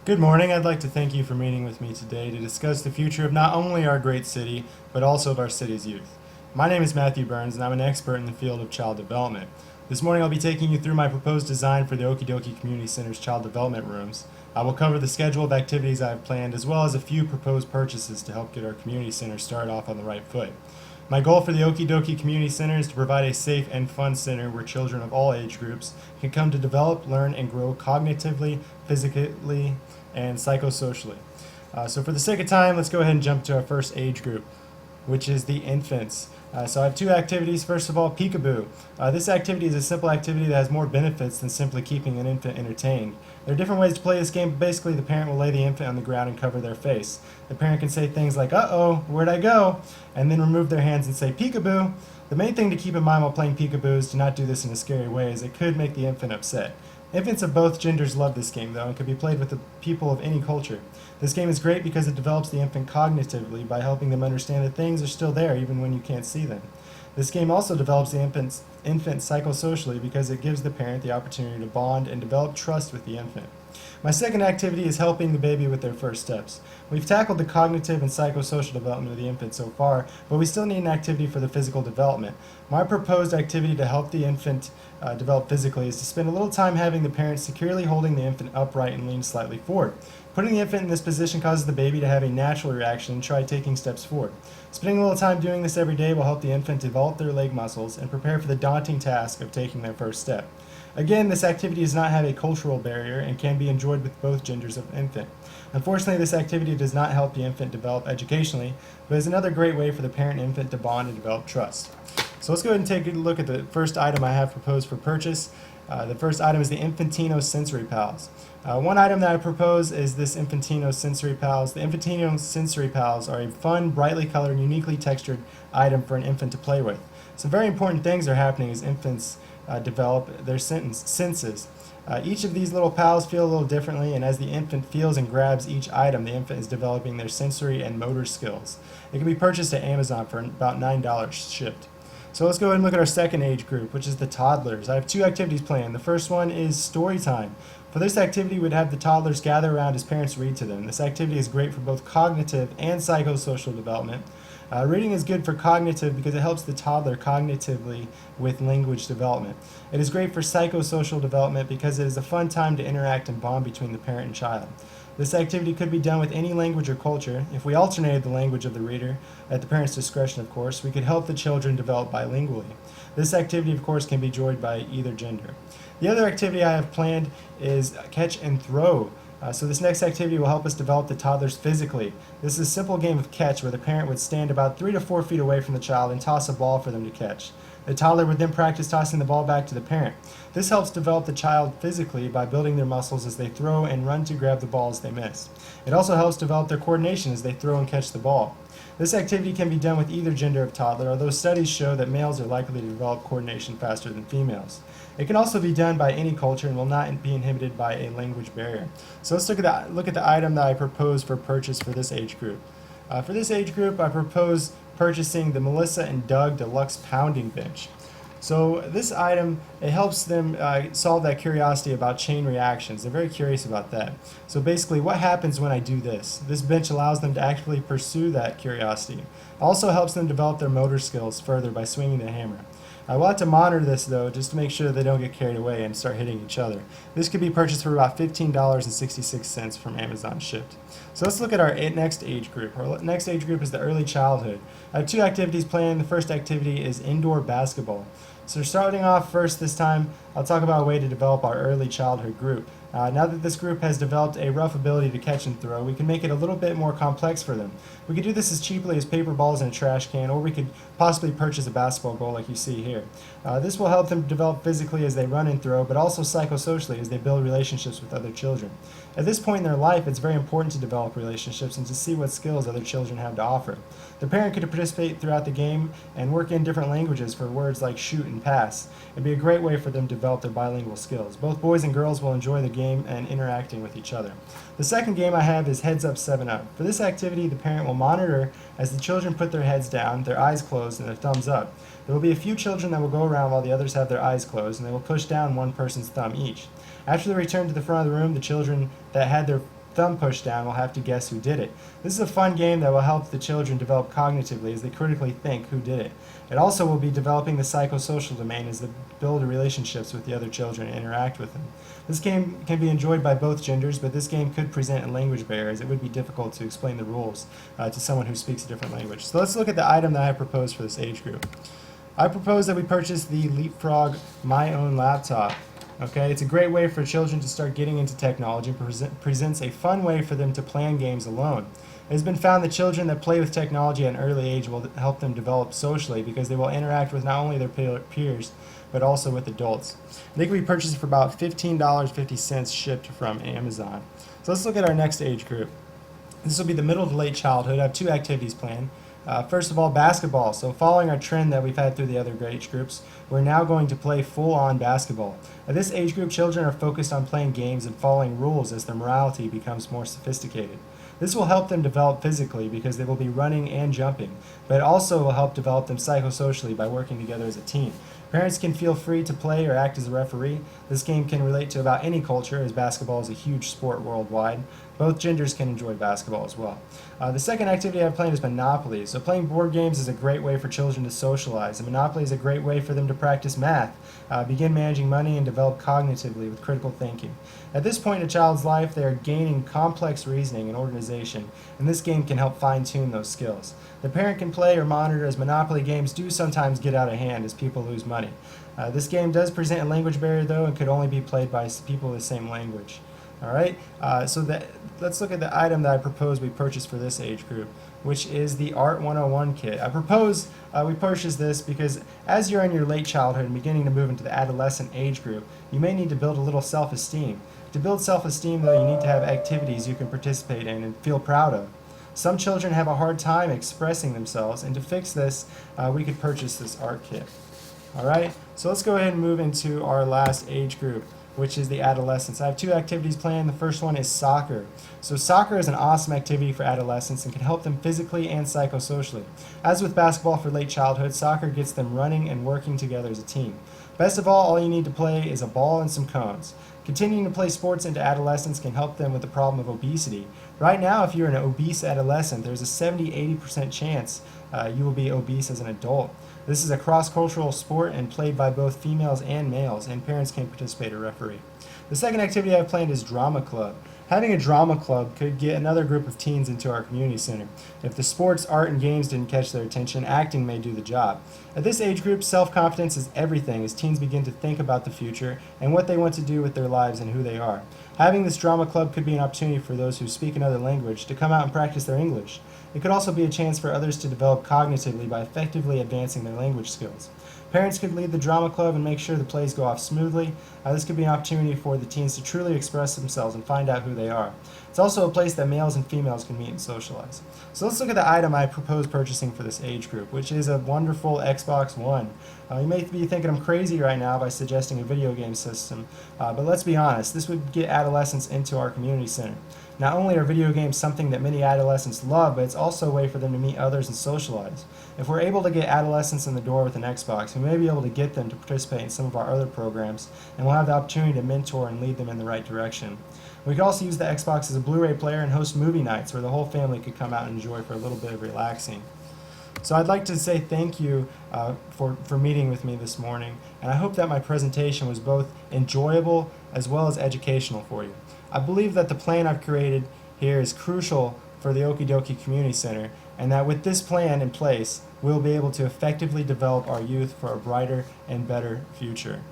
Good morning. I'd like to thank you for meeting with me today to discuss the future of not only our great city, but also of our city's youth. My name is Matthew Burns, and I'm an expert in the field of child development. This morning, I'll be taking you through my proposed design for the Okie Dokie Community Center's child development rooms. I will cover the schedule of activities I have planned, as well as a few proposed purchases to help get our community center started off on the right foot. My goal for the Okie Dokie Community Center is to provide a safe and fun center where children of all age groups can come to develop, learn, and grow cognitively, physically, and psychosocially. So for the sake of time, let's go ahead and jump to our first age group, which is the infants. So I have two activities. First of all, peekaboo. This activity is a simple activity that has more benefits than simply keeping an infant entertained. There are different ways to play this game, but basically the parent will lay the infant on the ground and cover their face. The parent can say things like, "Uh-oh, where'd I go?" and then remove their hands and say, "Peekaboo." The main thing to keep in mind while playing peekaboo is to not do this in a scary way, as it could make the infant upset. Infants of both genders love this game, though, and can be played with the people of any culture. This game is great because it develops the infant cognitively by helping them understand that things are still there even when you can't see them. This game also develops the infant psychosocially because it gives the parent the opportunity to bond and develop trust with the infant. My second activity is helping the baby with their first steps. We've tackled the cognitive and psychosocial development of the infant so far, but we still need an activity for the physical development. My proposed activity to help the infant develop physically is to spend a little time having the parent securely holding the infant upright and lean slightly forward. Putting the infant in this position causes the baby to have a natural reaction and try taking steps forward. Spending a little time doing this every day will help the infant develop their leg muscles and prepare for the daunting task of taking their first step. Again, this activity does not have a cultural barrier and can be enjoyed with both genders of infant. Unfortunately, this activity does not help the infant develop educationally, but is another great way for the parent and infant to bond and develop trust. So let's go ahead and take a look at the first item I have proposed for purchase. The first item is the Infantino Sensory Pals. One item that I propose is this Infantino Sensory Pals. The Infantino Sensory Pals are a fun, brightly colored, and uniquely textured item for an infant to play with. Some very important things are happening as infants develop their senses. Each of these little pals feel a little differently, and as the infant feels and grabs each item, the infant is developing their sensory and motor skills. It can be purchased at Amazon for about $9 shipped. So let's go ahead and look at our second age group, which is the toddlers. I have two activities planned. The first one is story time. For this activity, we'd have the toddlers gather around as parents read to them. This activity is great for both cognitive and psychosocial development. Reading is good for cognitive because it helps the toddler cognitively with language development. It is great for psychosocial development because it is a fun time to interact and bond between the parent and child. This activity could be done with any language or culture. If we alternated the language of the reader, at the parent's discretion of course, we could help the children develop bilingually. This activity of course can be enjoyed by either gender. The other activity I have planned is catch and throw. So this next activity will help us develop the toddlers physically. This is a simple game of catch where the parent would stand about 3 to 4 feet away from the child and toss a ball for them to catch. The toddler would then practice tossing the ball back to the parent. This helps develop the child physically by building their muscles as they throw and run to grab the balls they miss. It also helps develop their coordination as they throw and catch the ball. This activity can be done with either gender of toddler, although studies show that males are likely to develop coordination faster than females. It can also be done by any culture and will not be inhibited by a language barrier. So let's look at the item that I propose for purchase for this age group. For this age group, I propose purchasing the Melissa and Doug Deluxe Pounding Bench. So this item, it helps them solve that curiosity about chain reactions. They're very curious about that. So basically, what happens when I do this? This bench allows them to actually pursue that curiosity. It also helps them develop their motor skills further by swinging the hammer. I want to monitor this though, just to make sure they don't get carried away and start hitting each other. This could be purchased for about $15.66 from Amazon shipped. So let's look at our next age group. Our next age group is the early childhood. I have two activities planned. The first activity is indoor basketball. So starting off first this time, I'll talk about a way to develop our early childhood group. Now that this group has developed a rough ability to catch and throw, we can make it a little bit more complex for them. We could do this as cheaply as paper balls in a trash can, or we could possibly purchase a basketball goal like you see here. This will help them develop physically as they run and throw, but also psychosocially as they build relationships with other children. At this point in their life, it's very important to develop relationships and to see what skills other children have to offer. The parent could participate throughout the game and work in different languages for words like shoot and pass. It'd be a great way for them to develop their bilingual skills. Both boys and girls will enjoy the game and interacting with each other. The second game I have is Heads Up 7 Up. For this activity, the parent will monitor as the children put their heads down, their eyes closed, and their thumbs up. There will be a few children that will go around while the others have their eyes closed, and they will push down one person's thumb each. After they return to the front of the room, the children that had their thumb pushed down will have to guess who did it. This is a fun game that will help the children develop cognitively as they critically think who did it. It also will be developing the psychosocial domain as they build relationships with the other children and interact with them. This game can be enjoyed by both genders, but this game could present a language barrier as it would be difficult to explain the rules to someone who speaks a different language. So let's look at the item that I proposed for this age group. I propose that we purchase the Leapfrog My Own Laptop. Okay, it's a great way for children to start getting into technology and presents a fun way for them to plan games alone. It has been found that children that play with technology at an early age will help them develop socially because they will interact with not only their peers but also with adults. They can be purchased for about $15.50 shipped from Amazon. So let's look at our next age group. This will be the middle to late childhood. I have two activities planned. First of all, basketball. So following our trend that we've had through the other age groups, we're now going to play full-on basketball. At this age group, children are focused on playing games and following rules as their morality becomes more sophisticated. This will help them develop physically because they will be running and jumping, but it also will help develop them psychosocially by working together as a team. Parents can feel free to play or act as a referee. This game can relate to about any culture as basketball is a huge sport worldwide. Both genders can enjoy basketball as well. The second activity I have planned is Monopoly. So playing board games is a great way for children to socialize. And Monopoly is a great way for them to practice math, begin managing money, and develop cognitively with critical thinking. At this point in a child's life, they are gaining complex reasoning and organization, and this game can help fine-tune those skills. The parent can play or monitor as Monopoly games do sometimes get out of hand as people lose money. This game does present a language barrier though and could only be played by people with the same language. Alright, let's look at the item that I propose we purchase for this age group, which is the Art 101 kit. I propose we purchase this because as you're in your late childhood and beginning to move into the adolescent age group, you may need to build a little self-esteem. To build self-esteem though, you need to have activities you can participate in and feel proud of. Some children have a hard time expressing themselves, and to fix this, we could purchase this art kit. Alright, so let's go ahead and move into our last age group, which is the adolescents. I have two activities planned. The first one is soccer. So soccer is an awesome activity for adolescents and can help them physically and psychosocially. As with basketball for late childhood, soccer gets them running and working together as a team. Best of all you need to play is a ball and some cones. Continuing to play sports into adolescence can help them with the problem of obesity. Right now, if you're an obese adolescent, there's a 70-80% chance you will be obese as an adult. This is a cross-cultural sport and played by both females and males, and parents can participate or referee. The second activity I have planned is drama club. Having a drama club could get another group of teens into our community center. If the sports, art, and games didn't catch their attention, acting may do the job. At this age group, self-confidence is everything as teens begin to think about the future and what they want to do with their lives and who they are. Having this drama club could be an opportunity for those who speak another language to come out and practice their English. It could also be a chance for others to develop cognitively by effectively advancing their language skills. Parents could lead the drama club and make sure the plays go off smoothly. This could be an opportunity for the teens to truly express themselves and find out who they are. It's also a place that males and females can meet and socialize. So let's look at the item I propose purchasing for this age group, which is a wonderful Xbox One. You may be thinking I'm crazy right now by suggesting a video game system, but let's be honest, this would get adolescents into our community center. Not only are video games something that many adolescents love, but it's also a way for them to meet others and socialize. If we're able to get adolescents in the door with an Xbox, we may be able to get them to participate in some of our other programs, and we'll have the opportunity to mentor and lead them in the right direction. We could also use the Xbox as a Blu-ray player and host movie nights where the whole family could come out and enjoy for a little bit of relaxing. So I'd like to say thank you for meeting with me this morning, and I hope that my presentation was both enjoyable as well as educational for you. I believe that the plan I've created here is crucial for the Okie Dokie Community Center, and that with this plan in place, we'll be able to effectively develop our youth for a brighter and better future.